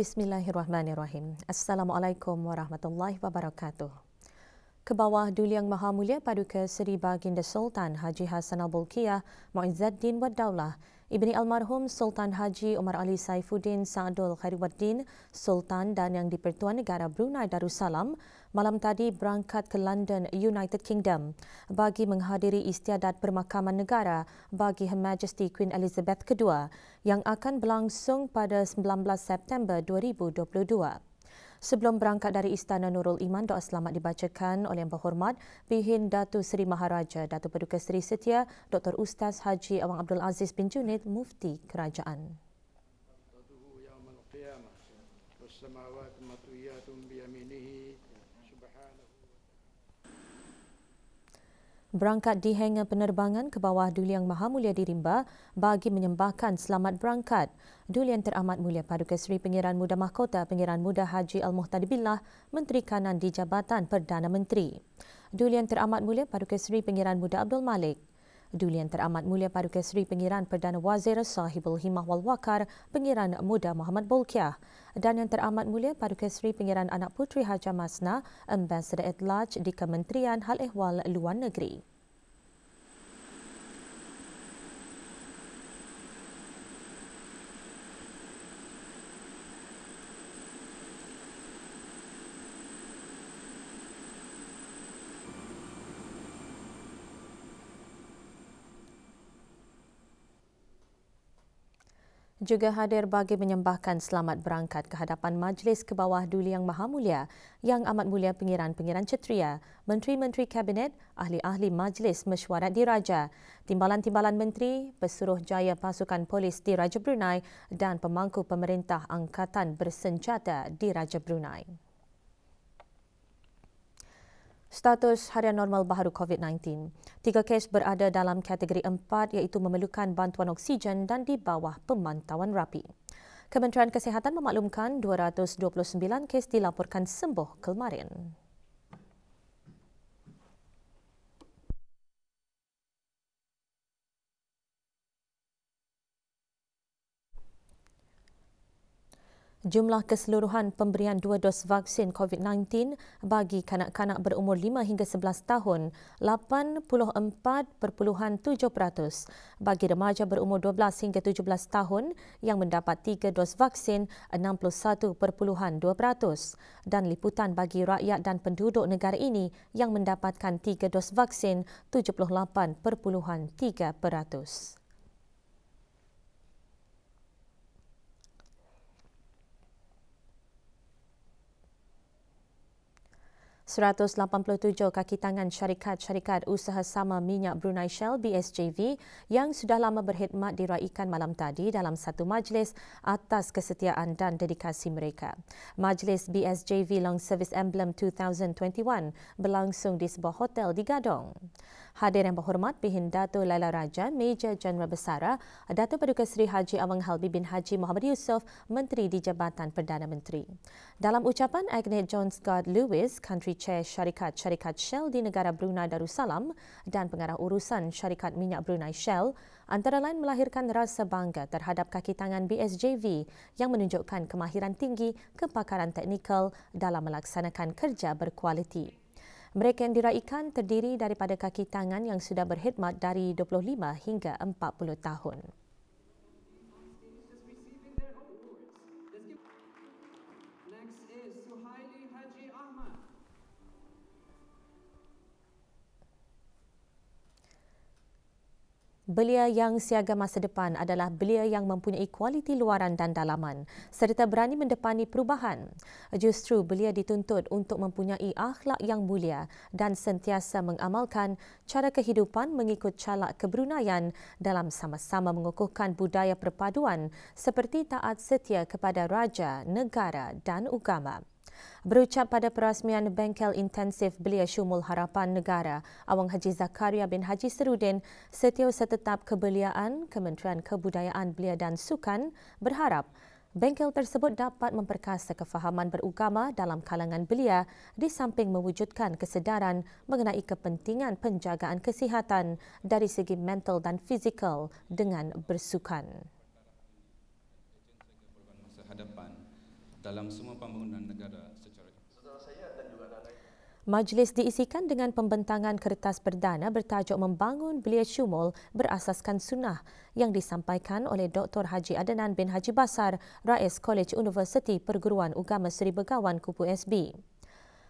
Bismillahirrahmanirrahim. Assalamualaikum warahmatullahi wabarakatuh. Ke bawah Duli Yang Maha Mulia Paduka Seri Baginda Sultan Haji Hassanal Bolkiah Muizzaddin Wad Daulah, Ibni Almarhum Sultan Haji Omar Ali Saifuddin Sa'adul Khairuddin Sultan dan Yang di-Pertuan Negara Brunei Darussalam malam tadi berangkat ke London, United Kingdom bagi menghadiri istiadat permakaman negara bagi Her Majesty Queen Elizabeth II yang akan berlangsung pada 19 September 2022. Sebelum berangkat dari Istana Nurul Iman, doa selamat dibacakan oleh Yang Berhormat Bihin Datuk Seri Maharaja Datuk Paduka Seri Setia Dr. Ustaz Haji Awang Abdul Aziz bin Junid, Mufti Kerajaan. Berangkat di hangar penerbangan ke bawah Duli Yang Maha Mulia di Rimba bagi menyembahkan selamat berangkat. Duli Yang Teramat Mulia Paduka Seri Pengiran Muda Mahkota Pengiran Muda Haji Al-Muhtadi Billah, Menteri Kanan di Jabatan Perdana Menteri. Duli Yang Teramat Mulia Paduka Seri Pengiran Muda Abdul Malik. Duli Yang Teramat Mulia Paduka Seri Pengiran Perdana Wazir Sahibul Himmah wal Waqar Pengiran Muda Muhammad Bolkiah. Dan Yang Teramat Mulia Paduka Seri Pengiran Anak Puteri Haja Masna, Ambassador at Large di Kementerian Hal Ehwal Luar Negeri. Juga hadir bagi menyembahkan selamat berangkat ke hadapan Majlis ke bawah Duli Yang Maha Mulia Yang Amat Mulia Pengiran-Pengiran Ceteria, Menteri-Menteri Kabinet, ahli-ahli Majlis Mesyuarat Diraja, Timbalan-Timbalan Menteri, Pesuruh Jaya Pasukan Polis Diraja Brunei dan pemangku pemerintah Angkatan Bersenjata Diraja Brunei. Status harian normal baharu COVID-19. 3 kes berada dalam kategori 4 iaitu memerlukan bantuan oksigen dan di bawah pemantauan rapi. Kementerian Kesihatan memaklumkan 229 kes dilaporkan sembuh kemarin. Jumlah keseluruhan pemberian 2 dos vaksin COVID-19 bagi kanak-kanak berumur 5 hingga 11 tahun 84.7%, bagi remaja berumur 12 hingga 17 tahun yang mendapat 3 dos vaksin 61.2%, dan liputan bagi rakyat dan penduduk negara ini yang mendapatkan 3 dos vaksin 78.3%. 187 kaki tangan syarikat-syarikat usaha sama minyak Brunei Shell BSJV yang sudah lama berkhidmat diraikan malam tadi dalam satu majlis atas kesetiaan dan dedikasi mereka. Majlis BSJV Long Service Emblem 2021 berlangsung di sebuah hotel di Gadong. Hadir Yang Berhormat Bihin Dato' Laila Raja, Major Jeneral Besara, Datuk Paduka Seri Haji Awang Halbi bin Haji Muhammad Yusof, Menteri di Jabatan Perdana Menteri. Dalam ucapan, Agnes John Scott Lewis, Country Chair Syarikat-Syarikat Shell di negara Brunei Darussalam dan Pengarah Urusan Syarikat Minyak Brunei Shell, antara lain melahirkan rasa bangga terhadap kaki tangan BSJV yang menunjukkan kemahiran tinggi kepakaran teknikal dalam melaksanakan kerja berkualiti. Mereka yang diraikan terdiri daripada kaki tangan yang sudah berkhidmat dari 25 hingga 40 tahun. Belia yang siaga masa depan adalah belia yang mempunyai kualiti luaran dan dalaman serta berani mendepani perubahan. Justru belia dituntut untuk mempunyai akhlak yang mulia dan sentiasa mengamalkan cara kehidupan mengikut calak kebrunaian dalam sama-sama mengukuhkan budaya perpaduan seperti taat setia kepada raja, negara dan agama. Berucap pada perasmian Bengkel Intensif Belia Syumul Harapan Negara, Awang Haji Zakaria bin Haji Serudin, Setiausaha Tetap Kebeliaan Kementerian Kebudayaan Belia dan Sukan berharap bengkel tersebut dapat memperkasa kefahaman beragama dalam kalangan belia di samping mewujudkan kesedaran mengenai kepentingan penjagaan kesihatan dari segi mental dan fizikal dengan bersukan. dalam semua pembangunan negara secara. Majlis diisikan dengan pembentangan kertas perdana bertajuk Membangun Belia Syumul berasaskan sunnah yang disampaikan oleh Dr. Haji Adnan bin Haji Basar, Rais Kolej Universiti Perguruan Agama Seri Begawan Kupu SB.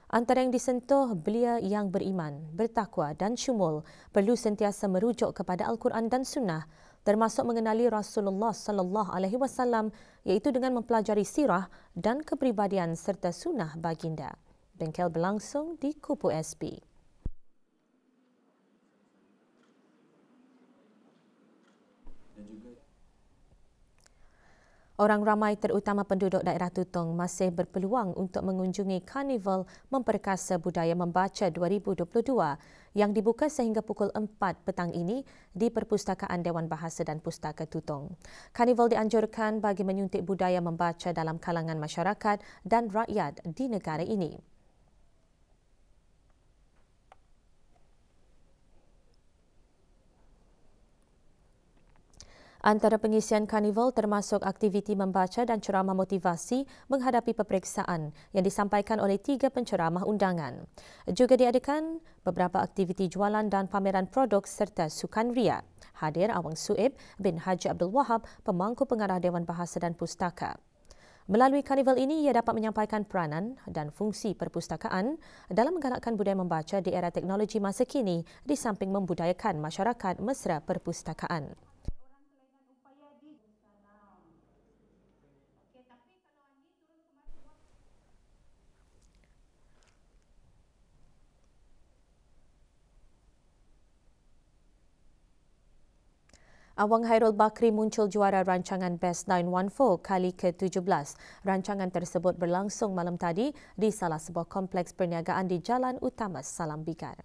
Antara yang disentuh, belia yang beriman, bertakwa dan syumul perlu sentiasa merujuk kepada Al-Quran dan Sunnah, termasuk mengenali Rasulullah sallallahu alaihi wasallam, iaitu dengan mempelajari sirah dan kepribadian serta sunnah baginda. Bengkel berlangsung di Kupu SB. Orang ramai terutama penduduk daerah Tutong masih berpeluang untuk mengunjungi Karnival Memperkasa Budaya Membaca 2022 yang dibuka sehingga pukul 4 petang ini di Perpustakaan Dewan Bahasa dan Pustaka Tutong. Karnival dianjurkan bagi menyuntik budaya membaca dalam kalangan masyarakat dan rakyat di negara ini. Antara pengisian karnival termasuk aktiviti membaca dan ceramah motivasi menghadapi peperiksaan yang disampaikan oleh 3 penceramah undangan. Juga diadakan beberapa aktiviti jualan dan pameran produk serta sukan ria. Hadir Awang Suib bin Haji Abdul Wahab, pemangku pengarah Dewan Bahasa dan Pustaka. Melalui karnival ini, ia dapat menyampaikan peranan dan fungsi perpustakaan dalam menggalakkan budaya membaca di era teknologi masa kini di samping membudayakan masyarakat mesra perpustakaan. Awang Hairul Bakri muncul juara rancangan Best 914 kali ke-17. Rancangan tersebut berlangsung malam tadi di salah sebuah kompleks perniagaan di Jalan Utama Salam Bigar.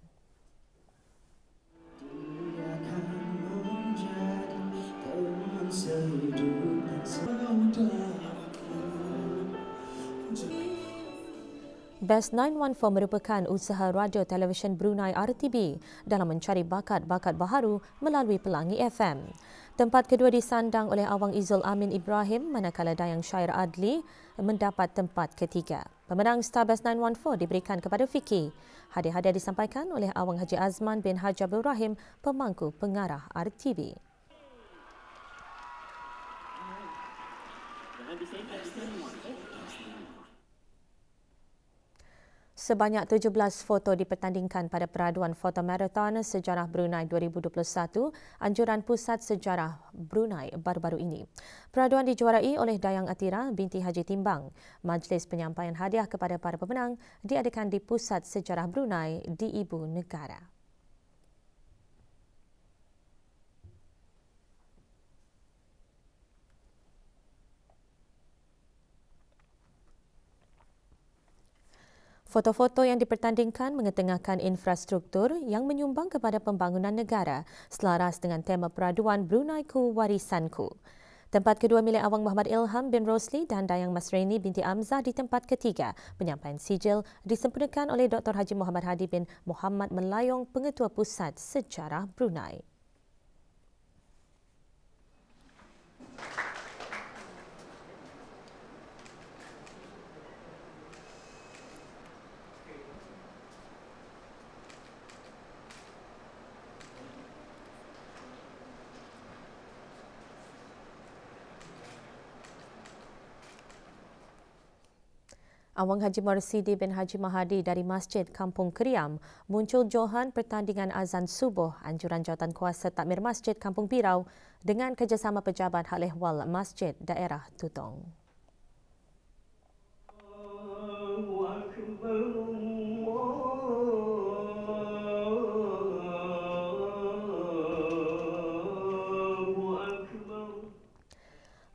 Best 914 merupakan usaha radio televisyen Brunei RTB dalam mencari bakat-bakat baharu melalui Pelangi FM. Tempat kedua disandang oleh Awang Izul Amin Ibrahim, manakala Dayang Syair Adli mendapat tempat ketiga. Pemenang Star Best 914 diberikan kepada Fiki. Hadiah-hadiah disampaikan oleh Awang Haji Azman bin Haji Abdul Rahim, pemangku pengarah RTB. Sebanyak 17 foto dipertandingkan pada peraduan foto marathon Sejarah Brunei 2021, anjuran Pusat Sejarah Brunei baru-baru ini. Peraduan dijuarai oleh Dayang Atira binti Haji Timbang. Majlis penyampaian hadiah kepada para pemenang diadakan di Pusat Sejarah Brunei di Ibu Negara. Foto-foto yang dipertandingkan mengetengahkan infrastruktur yang menyumbang kepada pembangunan negara selaras dengan tema peraduan Bruneiku Warisanku. Tempat kedua milik Awang Muhammad Ilham bin Rosli dan Dayang Masrini binti Amzah di tempat ketiga. Penyampaian sijil disempurnakan oleh Dr. Haji Muhammad Hadi bin Muhammad Melayong, Pengetua Pusat Sejarah Brunei. Awang Haji Marsidi bin Haji Mahadi dari Masjid Kampung Keriam muncul johan pertandingan azan subuh anjuran jawatan kuasa takmir Masjid Kampung Pirau dengan kerjasama pejabat hal ehwal Masjid Daerah Tutong. Allahu Akbar.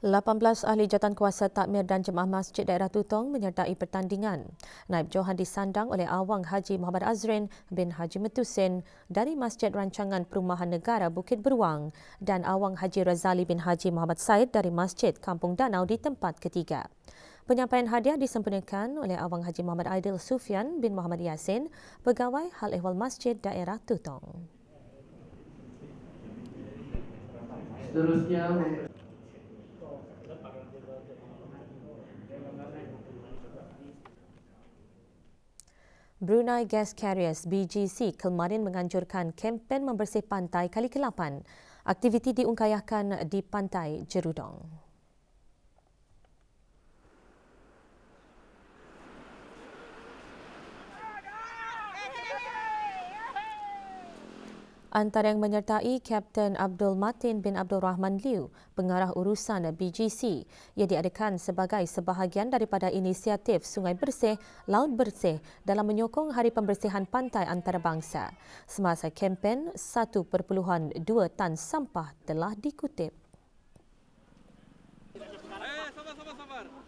18 ahli jawatan kuasa takmir dan jemaah Masjid Daerah Tutong menyertai pertandingan. Naib Johan disandang oleh Awang Haji Muhammad Azrin bin Haji Metusin dari Masjid Rancangan Perumahan Negara Bukit Beruang dan Awang Haji Razali bin Haji Muhammad Said dari Masjid Kampung Danau di tempat ketiga. Penyampaian hadiah disempurnakan oleh Awang Haji Muhammad Aidil Sufian bin Muhammad Yasin, Pegawai Hal Ehwal Masjid Daerah Tutong. Seterusnya Brunei Gas Carriers BGC kemarin menganjurkan kempen membersih pantai kali ke-8. Aktiviti diungkayahkan di Pantai Jerudong. Antara yang menyertai Kapten Abdul Matin bin Abdul Rahman Liu, pengarah urusan BGC, ia diadakan sebagai sebahagian daripada inisiatif Sungai Bersih, Laut Bersih dalam menyokong Hari Pembersihan Pantai Antarabangsa. Semasa kempen, 1.2 tan sampah telah dikutip. Sabar.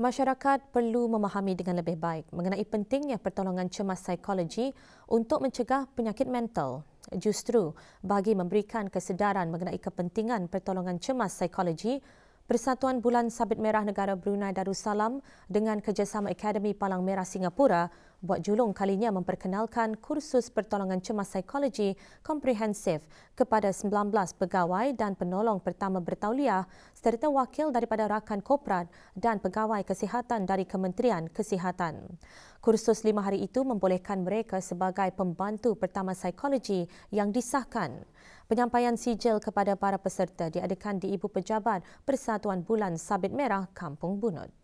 Masyarakat perlu memahami dengan lebih baik mengenai pentingnya pertolongan cemas psikologi untuk mencegah penyakit mental. Justru, bagi memberikan kesedaran mengenai kepentingan pertolongan cemas psikologi, Persatuan Bulan Sabit Merah Negara Brunei Darussalam dengan kerjasama Akademi Palang Merah Singapura buat julung kalinya memperkenalkan kursus pertolongan cemas psikologi komprehensif kepada 19 pegawai dan penolong pertama bertauliah serta wakil daripada rakan korporat dan pegawai kesihatan dari Kementerian Kesihatan. Kursus 5 hari itu membolehkan mereka sebagai pembantu pertama psikologi yang disahkan. Penyampaian sijil kepada para peserta diadakan di Ibu Pejabat Persatuan Bulan Sabit Merah Kampung Bunut.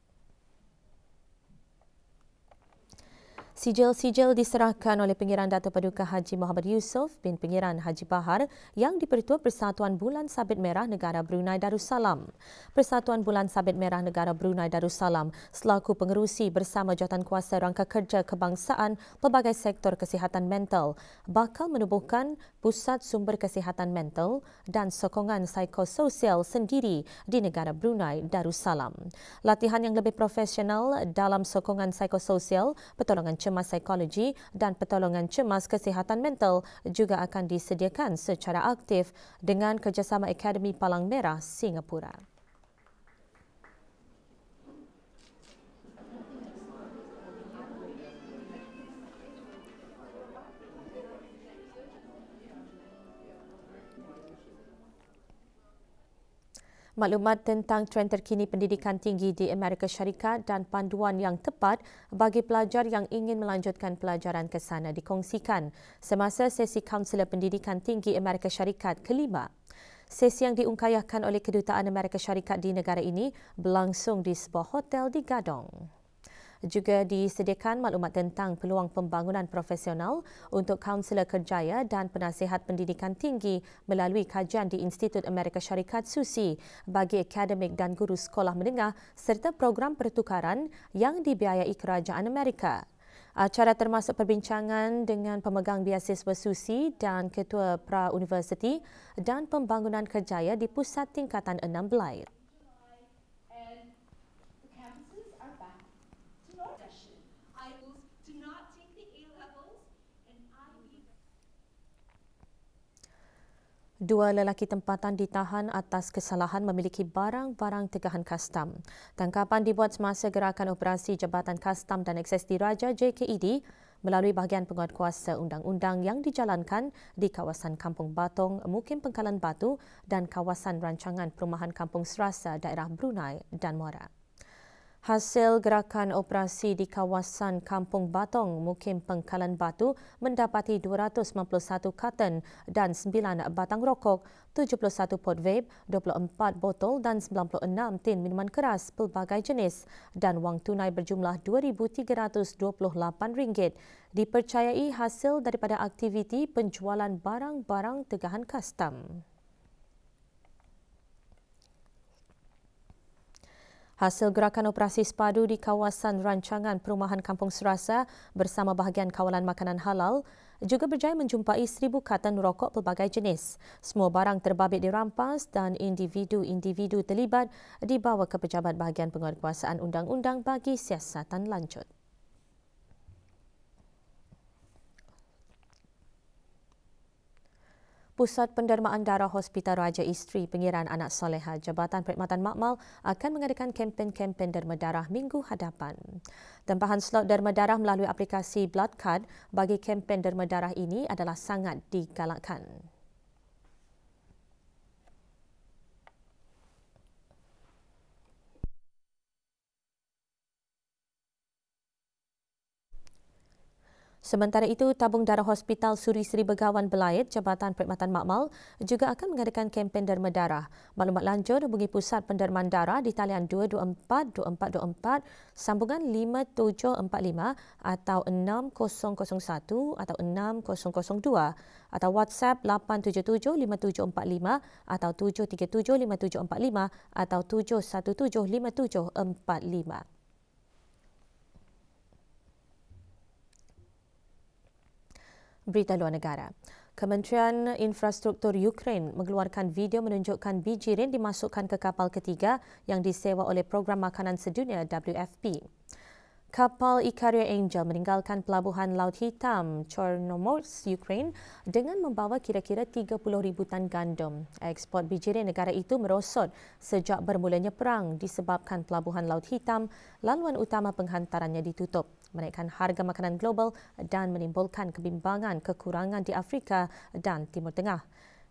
Sijil-sijil diserahkan oleh Pengiran Datuk Paduka Haji Muhammad Yusof bin Pengiran Haji Bahar yang di-Pertua Persatuan Bulan Sabit Merah Negara Brunei Darussalam. Persatuan Bulan Sabit Merah Negara Brunei Darussalam selaku pengerusi bersama Jawatankuasa Rangka Kerja Kebangsaan pelbagai sektor kesihatan mental bakal menubuhkan Pusat Sumber Kesihatan Mental dan Sokongan Psikososial sendiri di negara Brunei Darussalam. Latihan yang lebih profesional dalam sokongan psikososial, pertolongan cemas psikologi dan pertolongan cemas kesihatan mental juga akan disediakan secara aktif dengan kerjasama Akademi Palang Merah Singapura. Maklumat tentang trend terkini pendidikan tinggi di Amerika Syarikat dan panduan yang tepat bagi pelajar yang ingin melanjutkan pelajaran ke sana dikongsikan semasa sesi Kaunselor Pendidikan Tinggi Amerika Syarikat ke-5. Sesi yang diungkayahkan oleh Kedutaan Amerika Syarikat di negara ini berlangsung di sebuah hotel di Gadong. Juga disediakan maklumat tentang peluang pembangunan profesional untuk kaunselor kerjaya dan penasihat pendidikan tinggi melalui kajian di Institut Amerika Syarikat SUSI bagi akademik dan guru sekolah menengah serta program pertukaran yang dibiayai Kerajaan Amerika. Acara termasuk perbincangan dengan pemegang beasiswa SUSI dan Ketua Pra-Universiti dan Pembangunan Kerjaya di Pusat Tingkatan 6 Belair. Dua lelaki tempatan ditahan atas kesalahan memiliki barang-barang tegahan kastam. Tangkapan dibuat semasa gerakan operasi Jabatan Kastam dan Akses Diraja JKED melalui bahagian penguatkuasa undang-undang yang dijalankan di kawasan Kampung Batong, Mukim Pengkalan Batu dan kawasan rancangan perumahan Kampung Serasa, daerah Brunei dan Muara. Hasil gerakan operasi di kawasan Kampung Batong, Mukim Pengkalan Batu mendapati 291 karton dan 9 batang rokok, 71 pot vape, 24 botol dan 96 tin minuman keras pelbagai jenis dan wang tunai berjumlah RM2,328 dipercayai hasil daripada aktiviti penjualan barang-barang tegahan kastam. Hasil gerakan operasi sepadu di kawasan rancangan perumahan Kampung Serasa bersama bahagian kawalan makanan halal juga berjaya menjumpai 1,000 karton rokok pelbagai jenis. Semua barang terbabit dirampas dan individu-individu terlibat dibawa ke Pejabat Bahagian Penguatkuasaan Undang-Undang bagi siasatan lanjut. Pusat Pendermaan Darah Hospital Raja Isteri Pengiran Anak Soleha Jabatan Perkhidmatan Makmal akan mengadakan kempen-kempen derma darah minggu hadapan. Tempahan slot derma darah melalui aplikasi Blood Card bagi kempen derma darah ini adalah sangat digalakkan. Sementara itu, tabung darah Hospital Suri Sri Begawan Belait, Jabatan Perkhidmatan Makmal juga akan mengadakan kempen derma darah. Maklumat lanjut hubungi Pusat Pendermaan Darah di talian 224-2424, sambungan 5745 atau 6001 atau 6002 atau WhatsApp 877-5745 atau 737-5745 atau 717-5745. Berita luar negara. Kementerian Infrastruktur Ukraine mengeluarkan video menunjukkan biji rin dimasukkan ke kapal ketiga yang disewa oleh Program Makanan Sedunia WFP. Kapal Ikaria Angel meninggalkan pelabuhan Laut Hitam, Chornomorsk, Ukraine dengan membawa kira-kira 30,000 tan gandum. Ekspor biji rin negara itu merosot sejak bermulanya perang disebabkan pelabuhan Laut Hitam, laluan utama penghantarannya ditutup, menaikkan harga makanan global dan menimbulkan kebimbangan kekurangan di Afrika dan Timur Tengah.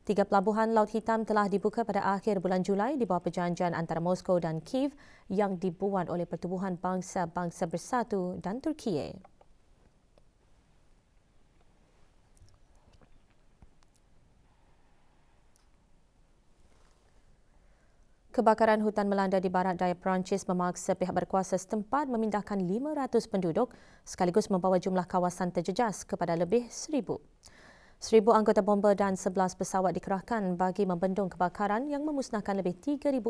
3 pelabuhan Laut Hitam telah dibuka pada akhir bulan Julai di bawah perjanjian antara Moskow dan Kiev yang dibuat oleh Pertubuhan Bangsa-Bangsa Bersatu dan Turkiye. Kebakaran hutan melanda di barat daya Perancis memaksa pihak berkuasa setempat memindahkan 500 penduduk sekaligus membawa jumlah kawasan terjejas kepada lebih 1,000. 1,000 anggota bomber dan 11 pesawat dikerahkan bagi membendung kebakaran yang memusnahkan lebih 3,600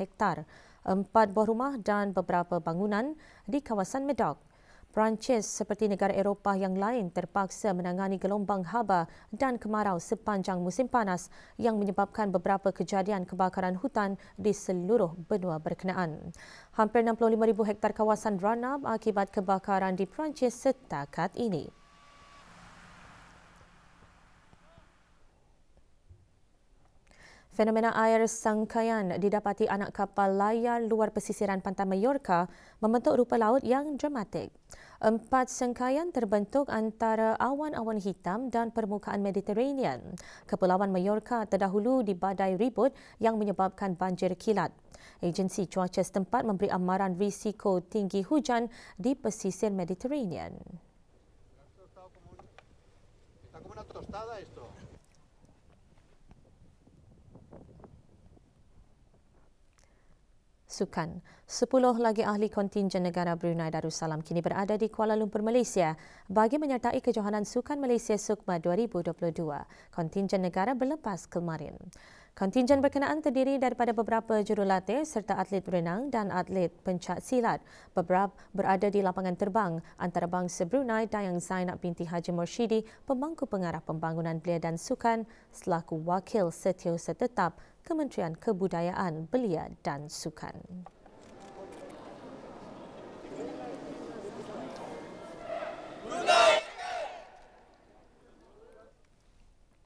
hektar, 4 buah rumah dan beberapa bangunan di kawasan Medoc. Perancis seperti negara Eropah yang lain terpaksa menangani gelombang haba dan kemarau sepanjang musim panas yang menyebabkan beberapa kejadian kebakaran hutan di seluruh benua berkenaan. Hampir 65,000 hektar kawasan ranab akibat kebakaran di Perancis setakat ini. Fenomena air sangkaian didapati anak kapal layar luar pesisiran pantai Mallorca membentuk rupa laut yang dramatik. 4 sangkaian terbentuk antara awan-awan hitam dan permukaan Mediterranean. Kepulauan Mallorca terdahulu dibadai ribut yang menyebabkan banjir kilat. Agensi cuaca setempat memberi amaran risiko tinggi hujan di pesisir Mediterranean. Sukan. 10 lagi ahli kontingen negara Brunei Darussalam kini berada di Kuala Lumpur, Malaysia bagi menyertai kejohanan Sukan Malaysia Sukma 2022. Kontingen negara berlepas kemarin. Kontingen berkenaan terdiri daripada beberapa jurulatih serta atlet berenang dan atlet pencak silat. Beberapa berada di lapangan terbang antarabangsa Brunei Dayang Zainab binti Haji Morshidi, pemangku pengarah pembangunan belia dan sukan selaku wakil setiausaha tetap Kementerian Kebudayaan, Belia dan Sukan.